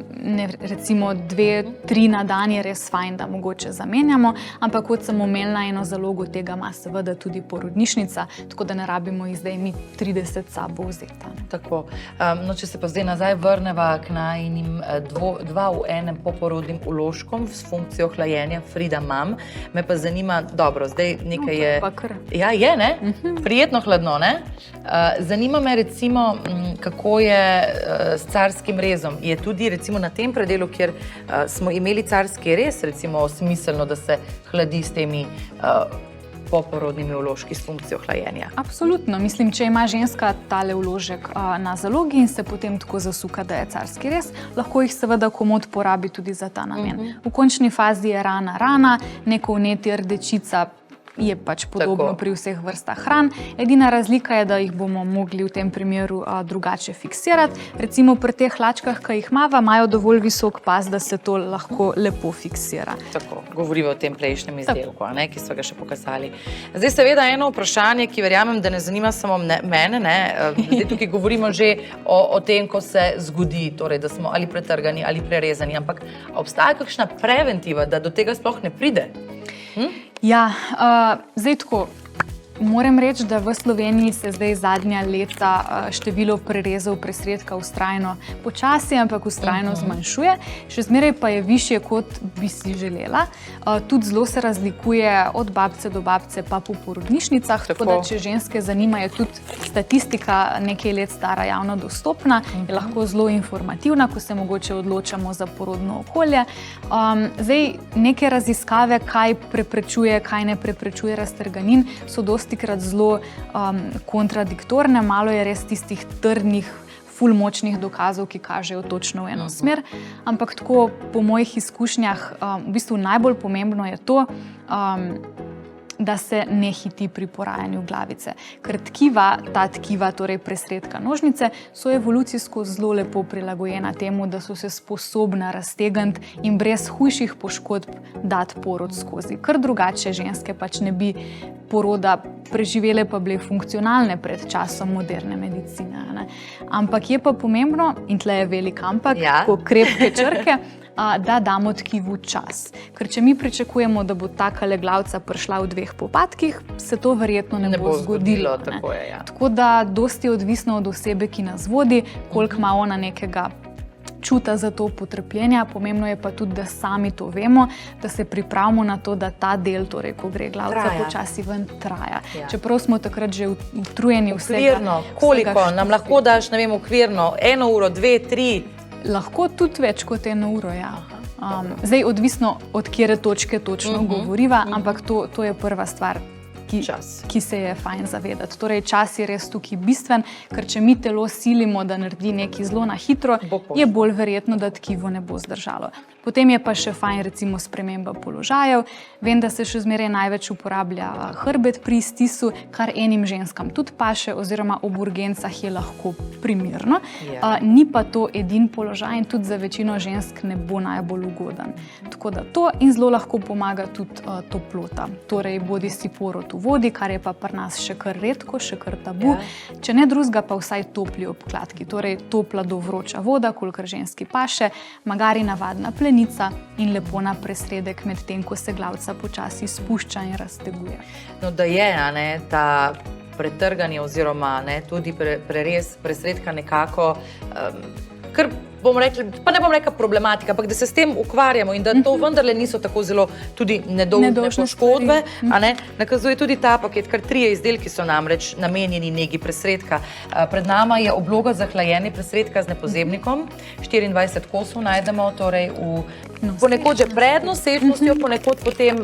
recimo 2-3 na dan je res fajn, da mogoče zamenjamo, ampak kot sem omenila, eno zalogo tega ima seveda tudi porodnišnica, tako da ne rabimo jih zdaj mi 30 sabo vzeti. Tako. No, če se pa zdaj nazaj vrneva k najinim 2 v enem poporodnim vložkom s funkcijo hlajenja Frida Mam, me pa zanima, dobro, zdaj nekaj je... Ja, je, ne? Prijetno hladno, ne? Zanima me recimo, kako je s carskim rezom. Je tudi recimo na tem predelu, kjer smo imeli carski rez, recimo smiselno, da se hladi s temi poporodnimi vložki s funkcijo hlajenja? Absolutno. Mislim, če ima ženska tale vložek na zalogi in se potem tako zasuka, da je carski rez, lahko jih seveda komot porabi tudi za ta namen. V končni fazi je rana, neko vnetje, rdečica, je pač podobno pri vseh vrstah hran. Edina razlika je, da jih bomo mogli v tem primeru drugače fiksirati. Recimo pri teh hlačkah, ki jih imajo dovolj visok pas, da se to lahko lepo fiksira. Tako, govoriva o tem prejšnjem izdelku, ki so ga še pokazali. Zdaj seveda eno vprašanje, ki verjamem, da ne zanima samo mene, zdaj tukaj govorimo že o tem, ko se zgodi, torej, da smo ali pretrgani ali prerezani, ampak obstaja kakšna preventiva, da do tega sploh ne pride? Ja, zdaj tako, moram reči, da v Sloveniji se zdaj zadnja leta število prerezov presredka vztrajno počasi, ampak vztrajno zmanjšuje. Še zmeraj pa je višje, kot bi si želela. Tudi zelo se razlikuje od babce do babce pa po porodnišnicah, tako da če ženske zanima, je tudi statistika nekaj let stara javno dostopna, je lahko zelo informativna, ko se mogoče odločamo za porodno okolje. Zdaj, neke raziskave, kaj preprečuje, kaj ne preprečuje raztrganin, so dostikrat zelo kontradiktorne, malo je res tistih trdnih, ful močnih dokazov, ki kažejo točno v eno smer, ampak tako po mojih izkušnjah v bistvu najbolj pomembno je to, da se ne hiti pri porajanju glavice. Ker ta tkiva, torej presredka nožnice, so evolucijsko zelo lepo prilagojena temu, da so se sposobna raztegniti in brez hujših poškodb dati porod skozi. Ker drugače ženske pač ne bi poroda preživele, pa bile funkcionalne pred časom moderne medicine. Ampak je pa pomembno, in tle je velik ampak, ko krepke črke, da damo tkivu čas. Ker če mi pričakujemo, da bo taka leglavca prišla v 2 popadkih, se to verjetno ne bo zgodilo. Tako da dosti je odvisno od osebe, ki nas vodi, koliko ima ona nekega čuta za to potrpljenja. Pomembno je pa tudi, da sami to vemo, da se pripravimo na to, da ta del, torej ko gre glavca počasi ven, traja. Čeprav smo takrat že utrujeni vsega. Okvirno, koliko nam lahko daš, ne vem, okvirno, 1 uro, 2, 3? Lahko tudi več kot 1 uro, ja. Zdaj, odvisno od kjere točke točno govoriva, ampak to je prva stvar, ki se je fajn zavedati. Torej, čas je res tukaj bistven, ker če mi telo silimo, da naredi nekaj zelo na hitro, je bolj verjetno, da tkivo ne bo zdržalo. Potem je pa še fajn recimo sprememba položajev. Vem, da se še zmeraj največ uporablja hrbet pri stisu, kar enim ženskam tudi paše, oziroma ob urgencah je lahko primerno. Ni pa to edin položaj in tudi za večino žensk ne bo najbolj ugoden. Tako da to in zelo lahko pomaga tudi toplota. Torej, bodi si porod v vodi, kar je pa pri nas še kar redko, še kar tabu. Če ne drugega, pa vsaj topli obkladki. Torej, topla do vroča voda, kolikor ženski paše, magari navadna plenica in lepo na presredek med tem, ko se glavca počasi spušča in razteguje. No, da je, ta pretrganje oziroma tudi prerez presredka nekako, kar bomo rekli, pa ne bom rekla problematika, ampak da se s tem ukvarjamo in da to vendarle niso tako zelo tudi nedolžne poškodbe, nakazuje tudi ta paket, kar 3 izdelki so namreč namenjeni negi presredka. Pred nama je obloga za hlajenje presredka z nepozebnikom, 24 kosov najdemo, torej ponekod že pred nosečnostjo, ponekod potem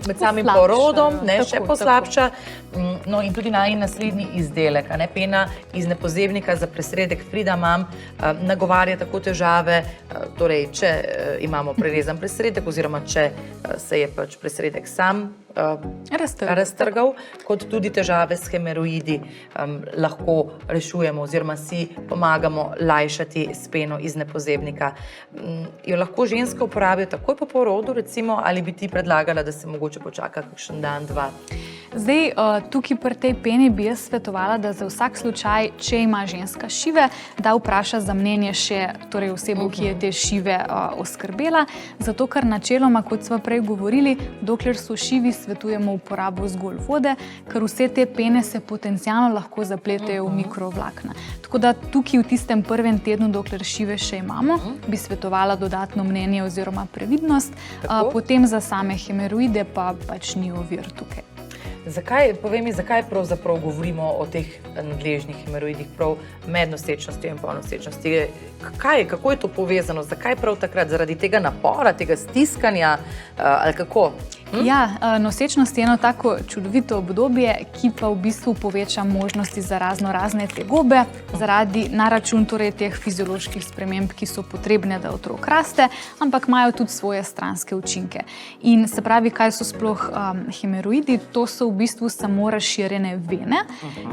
med samim porodom, še poslabša. No in tudi naslednji izdelek, pena iz nepozebnika za presredek Fridamam, nagovarja tako težave, torej če imamo prerezan presredek oziroma če se je pač presredek sam raztrgal, kot tudi težave s hemoroidi lahko rešujemo oziroma si pomagamo lajšati s peno iz nepozebnika. Jo lahko ženska uporabijo takoj po porodu, recimo, ali bi ti predlagala, da se mogoče počaka kakšen dan, 2? Zdaj, tukaj pri tej peni bi jaz svetovala, da za vsak slučaj, če ima ženska šive, da vpraša za mnenje še torej osebo, ki je te šive oskrbela, zato ker načeloma, kot smo prej govorili, dokler so šivi, svetujemo uporabo zgolj vode, ker vse te pene se potencialno lahko zapletejo v mikrovlakna. Tako da tukaj v tistem prvem tednu, dokler šive še imamo, bi svetovala dodatno mnenje oziroma previdnost, potem za same hemoroide pa pač ni ovir tukaj. Povej mi, zakaj pravzaprav govorimo o teh nadležnih hemoroidih prav med nosečnostjo in po nosečnosti? Kako je to povezano? Zakaj prav takrat? Zaradi tega napora, tega stiskanja ali kako? Ja, nosečnost je eno tako čudovito obdobje, ki pa v bistvu poveča možnosti za razne tegobe, na račun torej teh fizioloških sprememb, ki so potrebne, da otrok raste, ampak imajo tudi svoje stranske učinke. In se pravi, kaj so sploh hemoroidi? To so v bistvu samo razširjene vene,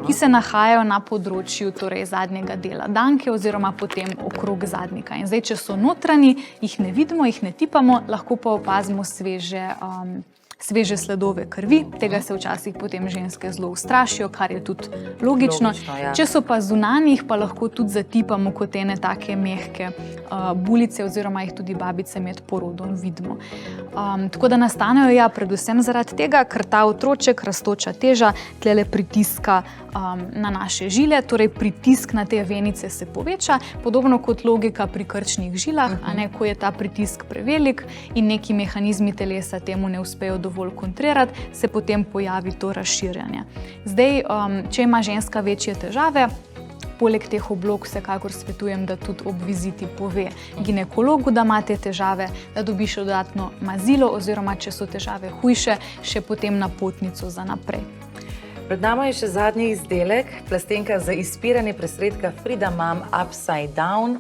ki se nahajajo na področju torej zadnjega dela danke oziroma potem okrog zadnjika. In zdaj, če so notranji, jih ne vidimo, jih ne tipamo, lahko pa opazimo sveže sledove krvi, tega se včasih potem ženske zelo ustrašijo, kar je tudi logično. Če so pa zunanji, jih pa lahko tudi zatipamo kot ene take mehke bulice oziroma jih tudi babice med porodom vidimo. Tako da nastanejo predvsem zaradi tega, ker ta otroček, rastoča teža, tlele pritiska na naše žile, torej pritisk na te venice se poveča, podobno kot logika pri krčnih žilah, ko je ta pritisk prevelik in neki mehanizmi telesa temu ne uspejo dovolj kontrirati, se potem pojavi to razširjanje. Zdaj, če ima ženska večje težave, poleg teh oblog vsekakor svetujem, da tudi ob viziti pove ginekologu, da ima te težave, da dobi še dodatno mazilo oziroma, če so težave hujše, še potem napotnico za naprej. Pred nama je še zadnji izdelek, plastenka za izpiranje presredka Fridamam Upside Down.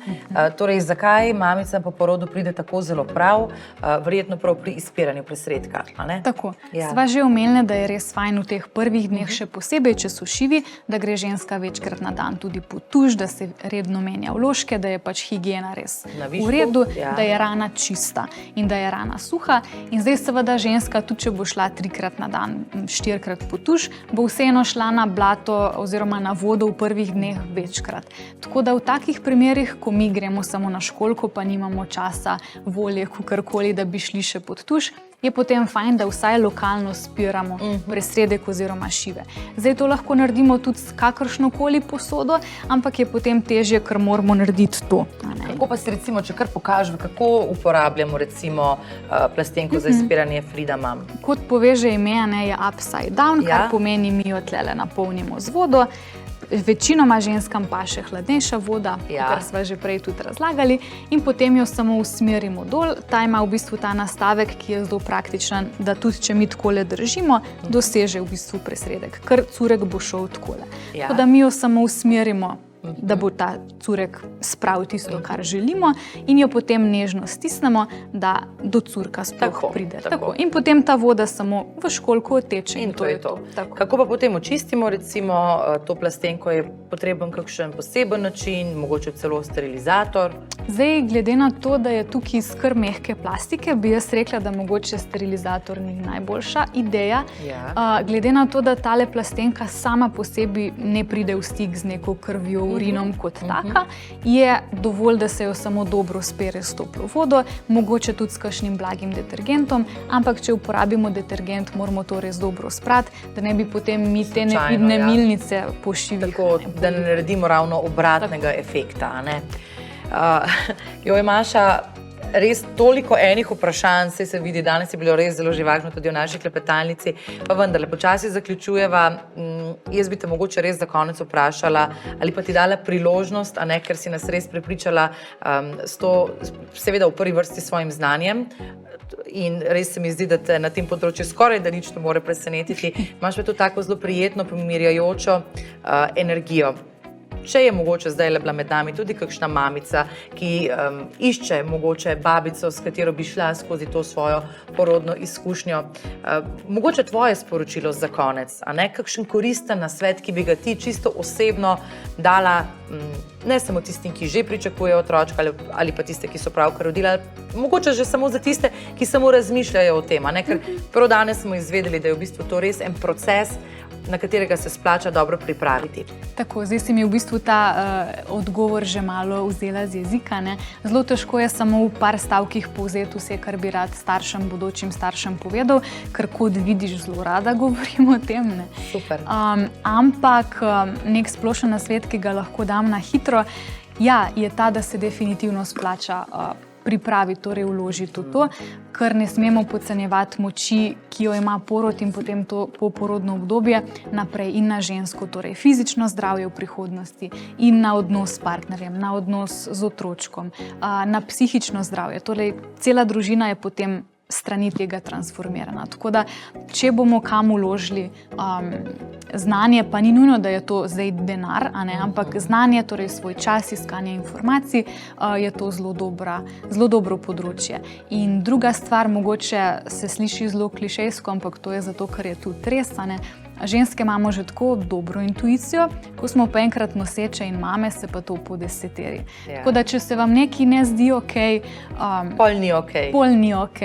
Torej, zakaj mamica po porodu pride tako zelo prav? Verjetno prav pri izpiranju presredka, a ne? Tako. Sva že omenili, da je res fajn v teh prvih dneh, še posebej, če so šivi, da gre ženska večkrat na dan tudi po tuš, da se redno menja vložke, da je pač higiena res v redu, da je rana čista in da je rana suha. In zdaj seveda ženska, tudi če bo šla 3-krat na dan, 4-krat po tuš, bo vseeno šla na blato oziroma na vodo v prvih dneh večkrat. Tako da v takih primerih, ko mi gremo samo na školjko, pa nimamo časa, volje, kakorkoli, da bi šli še pod tuš, je potem fajn, da vsaj lokalno spiramo presredek oziroma šive. Zdaj to lahko naredimo tudi s kakršnokoli posodo, ampak je potem težje, ker moramo narediti to. Kako pa si recimo, če kar pokažemo, kako uporabljamo recimo plastenko za izpiranje Fridamam? Kot pove že ime, je upside down, kar pomeni, mi jo tlele napolnimo z vodo. Večinoma ženskam paše hladnejša voda, kar sva že prej tudi razlagali, in potem jo samo usmerimo dol. Ta ima v bistvu ta nastavek, ki je zelo praktičen, da tudi če mi takole držimo, doseže v bistvu presredek, ker curek bo šel takole. Tako da mi jo samo usmerimo, da bo ta curek spravil tisto, kar želimo, in jo potem nežno stisnemo, da do curka sploh pride. In potem ta voda samo v školjko teče in to je to. Kako pa potem očistimo recimo to plastenko? Je potreben kakšen poseben način, mogoče celo sterilizator? Zdaj, glede na to, da je tukaj iz kar mehke plastike, bi jaz rekla, da mogoče sterilizator ni najboljša ideja. Glede na to, da tale plastenka sama po sebi ne pride v stik z neko krvjo, urinom kot taka, je dovolj, da se jo samo dobro spere s toplo vodo, mogoče tudi s kakšnim blagim detergentom, ampak če uporabimo detergent, moramo to res dobro sprati, da ne bi potem mi te nevidne milnice pošivili. Tako, da ne naredimo ravno obratnega efekta. Joj, Maša, res toliko enih vprašanj, se vidi, danes je bilo res zelo živahno tudi v naši klepetalnici, pa vendarle, počasi zaključujeva. Jaz bi te mogoče res za konec vprašala, ali pa ti dala priložnost, ker si nas res prepričala s to, seveda v prvi vrsti s svojim znanjem, in res se mi zdi, da te na tem področju skoraj da nič ne more presenetiti. Imaš pa to tako zelo prijetno, pomirjajočo energijo. Če je mogoče zdaj le bila med nami tudi kakšna mamica, ki išče mogoče babico, s katero bi šla skozi to svojo porodno izkušnjo, mogoče tvoje sporočilo za konec, kakšen koristen nasvet, ki bi ga ti čisto osebno dala, ne samo tistim, ki že pričakujejo otročka, ali pa tiste, ki so pravkar rodili, ali mogoče že samo za tiste, ki samo razmišljajo o tem, ker prav danes smo izvedeli, da je v bistvu to res en proces, na katerega se splača dobro pripraviti. Tako, zdaj si mi v bistvu ta odgovor že malo vzela z jezika. Zelo težko je samo v par stavkih povzeti vse, kar bi rad bodočim staršem povedal, ker kot vidiš, zelo rada govorim o tem. Super. Ampak nek splošen nasvet, ki ga lahko dam na hitro, je ta, da se definitivno splača pripraviti, torej vložiti v to, ker ne smemo podcenjevati moči, ki jo ima porod in potem to poporodno obdobje naprej in na žensko, torej fizično zdravje v prihodnosti in na odnos s partnerjem, na odnos z otročkom, na psihično zdravje. Torej, cela družina je potem strani tega transformirana. Tako da, če bomo kam vložili znanje, pa ni nujno, da je to zdaj denar, ampak znanje, torej svoj čas, iskanje informacij, je to zelo dobro področje. In druga stvar, mogoče se sliši zelo klišejsko, ampak to je zato, ker je tudi res. Ženske imamo že tako dobro intuicijo, ko smo pa enkrat noseče in mame, se pa to podeseteri. Tako da, če se vam nekaj ne zdi ok, pol ni ok. Pol ni ok.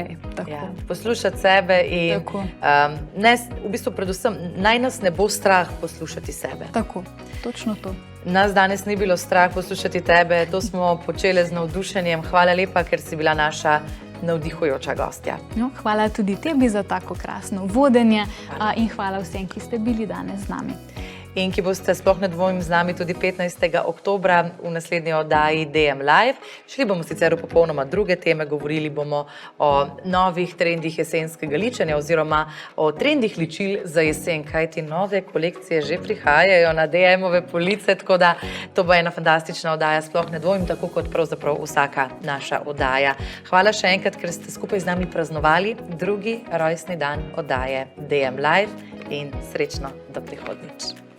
Poslušati sebe in v bistvu predvsem naj nas ne bo strah poslušati sebe. Tako, točno to. Nas danes ni bilo strah poslušati tebe, to smo počeli z navdušenjem. Hvala lepa, ker si bila naša navdihujoča gostja. Hvala tudi tebi za tako krasno vodenje in hvala vsem, ki ste bili danes z nami. In ki boste, sploh ne dvomim, z nami tudi 15. oktobra v naslednji oddaji DM Live. Šli bomo sicer v popolnoma druge teme, govorili bomo o novih trendih jesenskega ličenja oziroma o trendih ličil za jesen, kajti nove kolekcije že prihajajo na DM-ove police, tako da to bo ena fantastična oddaja, sploh ne dvomim, tako kot pravzaprav vsaka naša oddaja. Hvala še enkrat, ker ste skupaj z nami praznovali drugi rojstni dan oddaje DM Live in srečno do prihodnjič.